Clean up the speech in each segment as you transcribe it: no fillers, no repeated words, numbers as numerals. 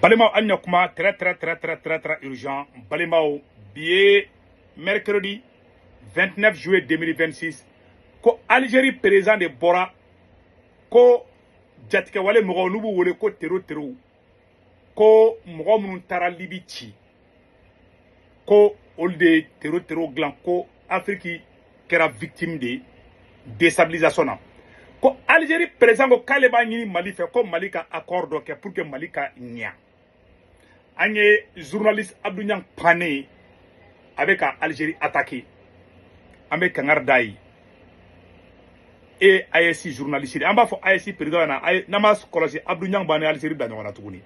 Balimao Anyakuma, très urgent. Balimao, billet mercredi 29 juillet 2026. Ko Algérie président de Bora, ko Jatike wale mougo nubu wole ko tero, ko mougo moun tara Libi ci, ko ol de tero glan, ko Afrique kera victime de déstabilisation. Ko Algérie président ko kaleba nyini Mali fait ko Mali ka accord do ke pour que Mali ka nya. Anye journaliste Abdou Niang Pané avec Algérie attaqué. Ame Kangardaï et ASC journaliste. On va faire ASC président Namas Kolosi Abdou Niang Pané Algérie dans la Tougouni.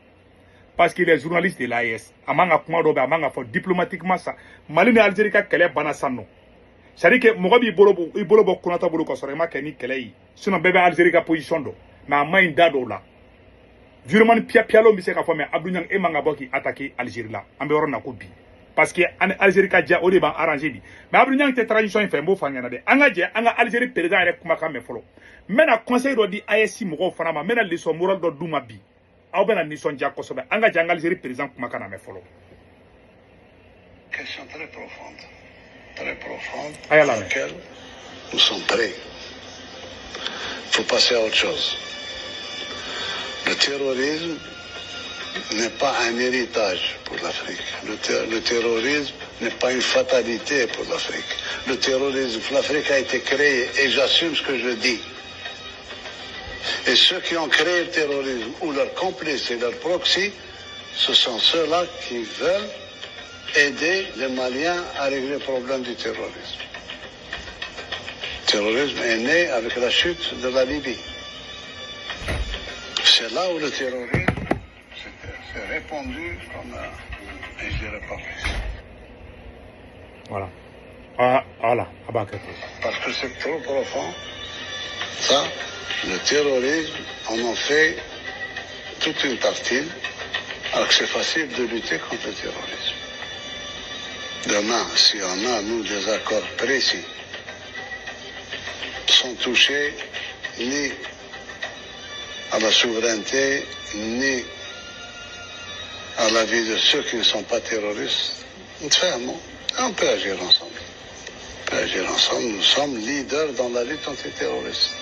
Parce qu'il est journaliste de l'AS. Amanga Kumadobe, Amanga fait diplomatiquement ça. Mali et Algérie ka kele banasano. C'est-à-dire que Mogabi Bolobo Kunata Bolo Kosorema Keni Kelei. Sinon bébé Algérie ka position do. Mais main dado là. Virement Pialo Mise ka mais Abdou Niang et Mangaboki attaqué Algérie là. Ambeoro na ko bi. Parce que Algérie ka dia au débat arrangé bi. Mais Abdou Niang te tradition fait mbo fangana de. Anga dia anga Algérie président rek kuma ka me folo. Mena conseil do di ASC mo fana ma mena leçon moral do duma bi. Aw bena nison dia ko sobe. Anga dia Algérie président kuma kana me folo. Question très profonde. Très profonde, à laquelle nous sommes prêts. Il faut passer à autre chose. Le terrorisme n'est pas un héritage pour l'Afrique. Le terrorisme n'est pas une fatalité pour l'Afrique. Le terrorisme pour l'Afrique a été créé, et j'assume ce que je dis. Et ceux qui ont créé le terrorisme, ou leurs complices et leurs proxys, ce sont ceux-là qui veulent aider les Maliens à régler le problème du terrorisme. Le terrorisme est né avec la chute de la Libye. C'est là où le terrorisme s'est répandu comme et je dirais pas plus. Voilà. Voilà. Parce que c'est trop profond. Ça, le terrorisme, on en fait toute une tartine, alors que c'est facile de lutter contre le terrorisme. Demain, si on a, nous, des accords précis, sans toucher ni à la souveraineté, ni à la vie de ceux qui ne sont pas terroristes, on peut agir ensemble. On peut agir ensemble. Nous sommes leaders dans la lutte antiterroriste.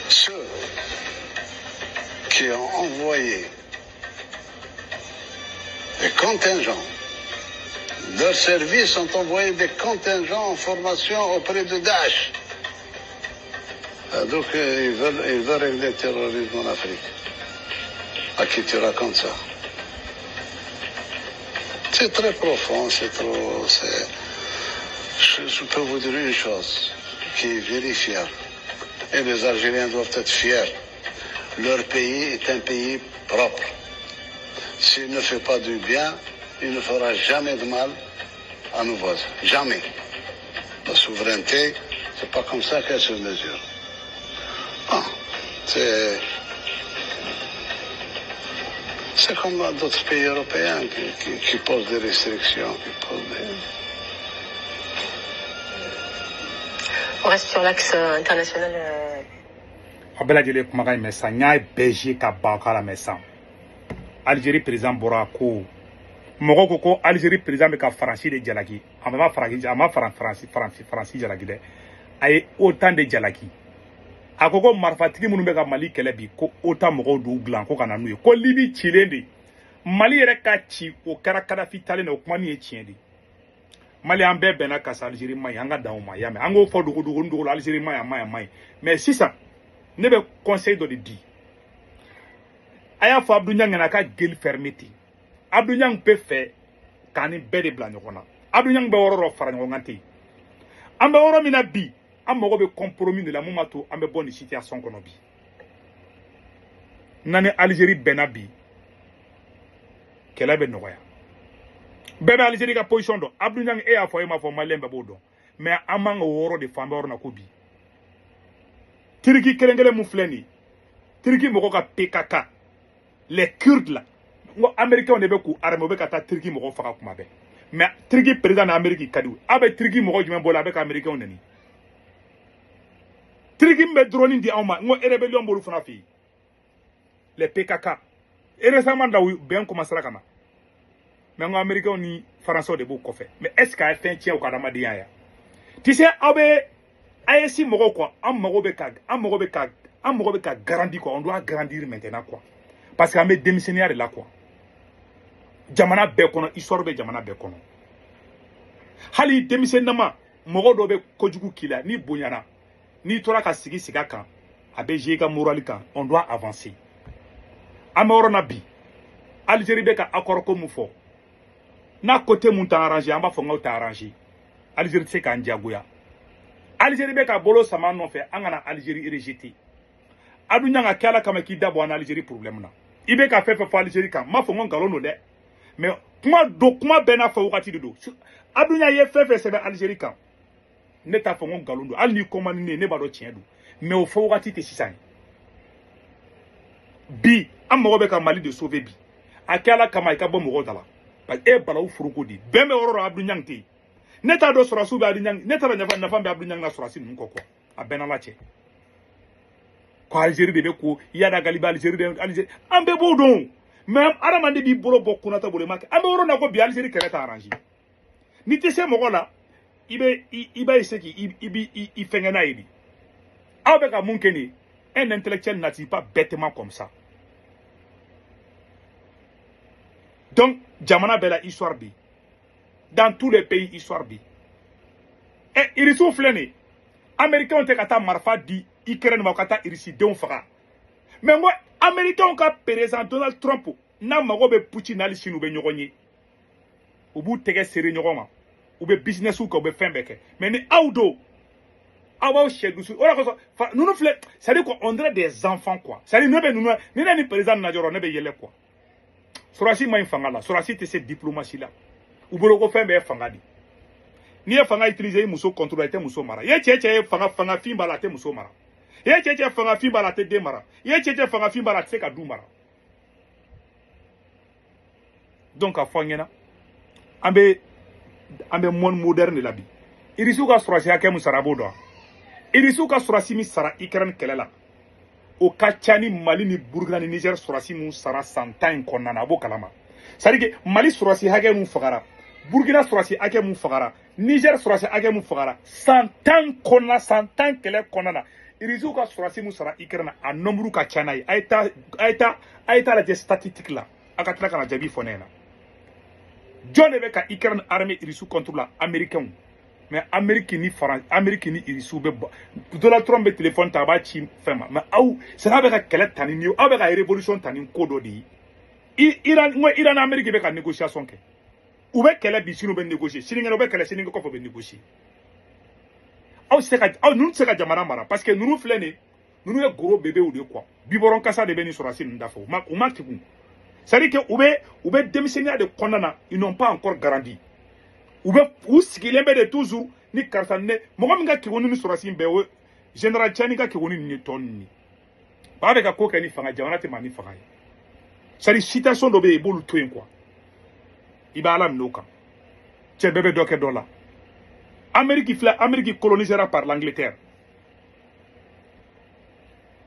Ceux qui ont envoyé des contingents, leurs services ont envoyé des contingents en formation auprès de Daesh. Donc ils veulent régler le terrorisme en Afrique. À qui tu racontes ça? C'est très profond, c'est trop... Je peux vous dire une chose qui est vérifiable. Et les Algériens doivent être fiers. Leur pays est un pays propre. S'il ne fait pas du bien, il ne fera jamais de mal à nos voisins. Jamais. La souveraineté, c'est pas comme ça qu'elle se mesure. Bon, c'est comme dans d'autres pays européens qui posent des restrictions, On reste sur l'axe international. Algérie président bora ko mogo ko Algérie président be ka France de jalaki ama France jalaki de ay autant de jalaki akoko marfatigi munu be ka Mali kele bi ko autant mogo du glan ko kana nuye ko Libi chilendi Mali yere ka ci o kara Kadhafi talen o kuma ni e tiende Mali an be bena ka Algérie may anga dawo ma yame ango fo dugu Algérie may mais si ça ne be conseil de di Aya fa Abdou Niang na ka gel fermeti Abdou Niang peut faire kani bede bla nyokona Abdou Niang be woro fara nyongante ambe woro mina bi amogo be compromis de la momato ambe bonne situation kono bi nane Algérie benabi kela be noya bebe Algérie ka position do Abdou Niang e afo e ma fo malembe bodo mais amanga woro de fambe woro na ko bi Turki kelengele mu fleni Turki moko ka PKK les Kurdes là, les Américains ne veulent pas armer avec la Turquie, mais Turquie président d'Amérique kadou, avec Turquie moko jumɛn bolo avec Américains nani. Turquie me drone di auma, ngo rébellion bolu fana fi. les PKK. Et récemment, bien commencé à faire. Mais les Américains ni Français de beaucoup fait. Mais est-ce qu'il y a fait un tiers au Kadama d'Iyaya? Tu sais, si moro quoi, on garantir quoi, on doit grandir maintenant quoi. Parce qu'on met démissionnaire là quoi. Jamana bekono, histoire be jamana bekono. Hali démissionnement, moro dobe kojugu kila, ni bonyana, ni tora ka sigi siga kan, abe jega morali kan, on doit avancer. Amoro nabi, Algérie be ka accord ko mu fo. Na côté mun ta arrangé, amba fo ngaw ta arrangé. Algérie c'est kan diagoya. Algérie be ka bolo sama non fait, angana Algérie rejeté. Adu nyanga kala kama ki dabo en Algérie problème na. Ibe ka fait Algérie kan, ma fo ngalo no de. Mais comment bena fa wakati de do. Adu nya ye fait c'est Algérie kan. Ne ta fo ngalo do. Al ni commande ne ba do tien do. Mais au fo wakati te sisan. Bi am mo be ka Mali de sauver bi. Akala kama ka bo mo dala. Parce que bala ou furuko di. Bembe oro Abdou Niang te. Neta do sorasu be Abdou Niang, neta ba na fa be Abdou Niang na sorasi nun koko. Abena la che. Ko Algérie de be ko yada galiba Algérie de Algérie. Ambe bodon. Même aramande bi bolo bokku na ta bole mak. Ambe oro na ko bi Algérie kere ta arrange. Ni te se mo la ibe ese ki i fengena idi. Abe ka munkeni un intellectuel n'agit pas bêtement comme ça. Donc, Jamana Bella histoire bi. Dans tous les pays, histoire bi. Et il souffle né. Américains ont kata marfa di Ukraine ma kata irisi don fara. Mais moi, Américains ont président Donald Trump na mago be Poutine ali sinu be nyogonye. Ubu tege sere nyogoma. Ube business ou ko be fembeke. Mais ni audo. Awa chedu su. Ora ko so nous nous fle, ça dit qu'on dirait des enfants quoi. Ça dit nous ni président Najoro ne be yele quoi. Sorasi ma fangala, sorasi te cette diplomatie là. Ou boloko fait be fangadi. Ni e fanga utiliser muso contrôler te muso mara. Ye cheche fanga fimba la te muso mara. Ye cheche fanga fimba la te de mara. Ye cheche fanga fimba la te ka du mara. Donc a fangena ambe monde moderne la bi. Irisu ka sorasi ake musarabo do. Irisu ka sorasi mi sara Ukraine kelela. O kachani Mali ni Burkina ni Niger surasi mu sara santain konana bo kalama. C'est-à-dire que Mali surasi hage mu fagara, Burkina surasi hage mu fagara, Niger surasi hage mu fagara, santain konna santain kele konana. Irizu ka surasi mu sara ikrana a nombre ka chanai. Aita la statistique là. Akatla kana jabi fonena. John ebe ka Ukraine armée irisu contre la américain. Mais Amérique ni France, Amérique ni irisu be Donald Trump be téléphone taba chi fema. Mais au c'est avec quelle tani ni avec la révolution tani kodo di. Iran Amérique be ka négociation ke. Ou be quelle bisinu be négocier. Sininga be quelle sininga ko be négocier. Au c'est ka nous c'est ka jamana mara parce que nous flene nous est gros bébé ou de quoi. Biboron kasa de beni sur racine ndafo. Ou makibu. C'est-à-dire que ou be démissionnaire de Konana, ils n'ont pas encore grandi. Ou ce qu'il aime de toujours, ni Karsane, Mohamed qui wonu sur la Simbewe, Général Chanika qui wonu ni tonni. Pas avec un coca ni fanga, Jamanate mani fanga. C'est une citation d'obé et boule tout quoi. Ibala Noka. Tchè bébé doke dola. Amérique colonisera par l'Angleterre.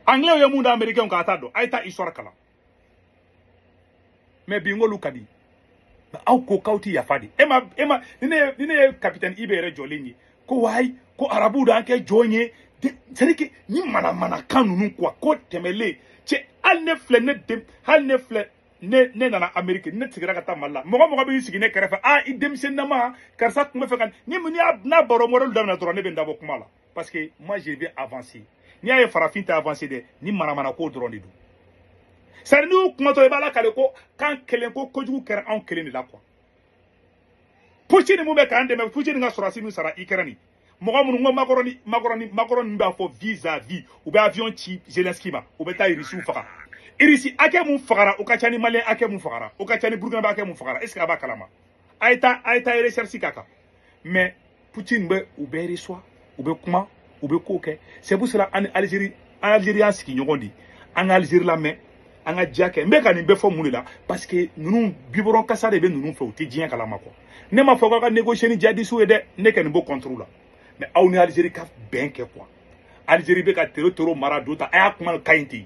Anglais ou monde américain katado, aita histoire kala. Mais bingo lukadi. Au ko kauti ya fadi ema nine capitaine Ibere Jolini ko wai ko arabu da anke jonye c'est que ni mana kanunu kwa ko temele che al ne fle ne na Amerique ne tigra kata malla mo be sigi ne kerefa i demisen na ma karsa kuma fe kan ni muni na boro model da na tro ne be ndabo kuma la parce que moi je vais avancer ni ay farafin ta avancer de ni mana ko dro ni du. C'est nous qui avons dit quand quelqu'un a kera en kelen la quoi. Poutine mou be kan de me Poutine nga sorasi nous sara ikrani. Moga mun ngo makoroni mba fo vis-à-vis ou be avion ti Zelensky ba ou be ta irisu faka. Irisi ake mun fakara o ka chani malien ake mun fakara o ka chani Burkina ba ake mun fakara est-ce que aba kalama. Aita recherche kaka. Mais Poutine be ou be reçoit ou be kuma ou be koke. C'est pour cela en Algérie en ski nyogondi. En Algérie la mais anga diake mbeka ni befo mulila parce que nous biboron kasa de be nous fait outi dien kala mako ne ma foka ka négocier ni jadi sou de ne ken bo contrôle mais aw ni Algérie ka ben ke quoi Algérie be ka territoire maradota aya kuma kainti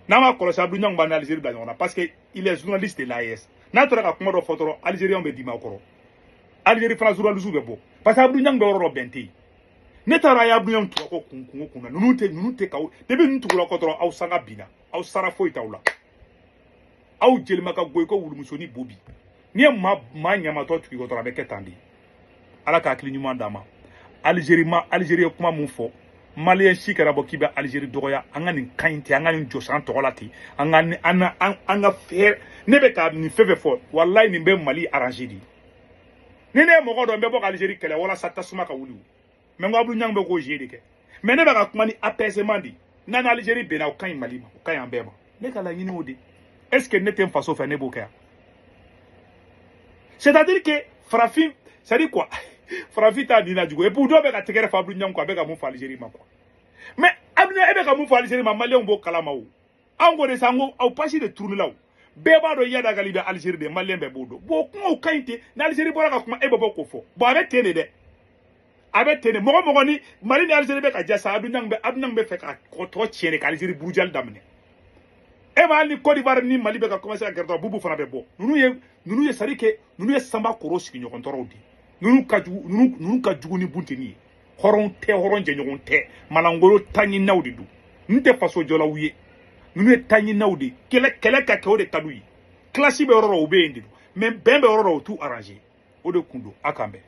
Nama kolosa Abdou Niang ban Algérie bla ñona parce que il est journaliste de l'AES. Na tora ka kuma do fotoro Algérien be dima koro. Algérie France journaliste be bo. Parce que Abdou Niang be woro benti. Ne tara ya Abdou Niang to ko kunkungo kuna. Nunu te kaw. Debe nunu tukula ko toro aw sanga bina. Aw sara foi tawla. Aw jelma ka goy ko wulumusoni bobi. Ni ma nyama to tuki ko toro be ketandi. Ala ka akili nyuma dama. Algérie kuma mun fo. Malien si kɛra bɔ k'i bɛ Algérie dɔgɔya an ka nin kaɲi ten an ka nin jɔsi an tɔgɔ la ten an ka fɛɛrɛ ne bɛ ka nin fɛn fɛn fɔ walayi nin bɛ Mali arranger de ni ne ye mɔgɔ dɔn n bɛ bɔ ka Algérie kɛlɛ walasa tasuma ka wuli mais n ko Abdou Niang bɛ k'o jeu de kɛ mais ne bɛ ka kuma ni apaisement de n'a ni Algérie bɛnna o kaɲi Mali ma o kaɲi an bɛɛ ma ne ka laɲini o de est ce que ne tɛ n faso fɛ ne b'o kɛ yan c'est à dire que farafin c'est à dire quoi farafin t'a ni najugu et puis dɔw bɛ ka tɛgɛrɛ fɔ Abdou Niang quoi a bɛ ka mun fɔ Algérie ma quoi mais Abdou Niang e bɛ ka mun fɔ Algérie ma maliyɛnw b'o kalama o an ko de sa n ko aw pasi de tourne la o bɛɛ b'a dɔn Yadagali bɛ Algérie de maliyɛn bɛɛ b'o dɔn bon o kumaw ka ɲi ten ni Algérie bɔra ka kuma e bɛ bɔ k'o fɔ bon a bɛ ten de dɛ a bɛ ten de mɔgɔ ni Mali ni Algérie bɛ ka ja sa Abdou Niang bɛ fɛ ka tɔgɔ tiɲɛ de ka Algérie burujali daminɛ e ma hali ni Côte d'Ivoire ni Mali bɛ ka commencer ka gɛrɛ dɔrɔn bubu fana bɛ bɔ ninnu ye c'est à dire que ninnu ye sanba koro sigiɲɔgɔn tɔɔrɔw de ninnu ka jugu ni bunteni ye hɔrɔn tɛ hɔrɔn jɛɲɔgɔn tɛ malangolo taɲinaw de don ninnu tɛ faso jɔlaw ye ninnu ye taɲinaw de kɛlɛ ka kɛ o de ka d'u ye classe bɛ yɔrɔ la o bɛ yen de don mais bɛn bɛ yɔrɔ la o t'u arranger o de kun don a kan bɛn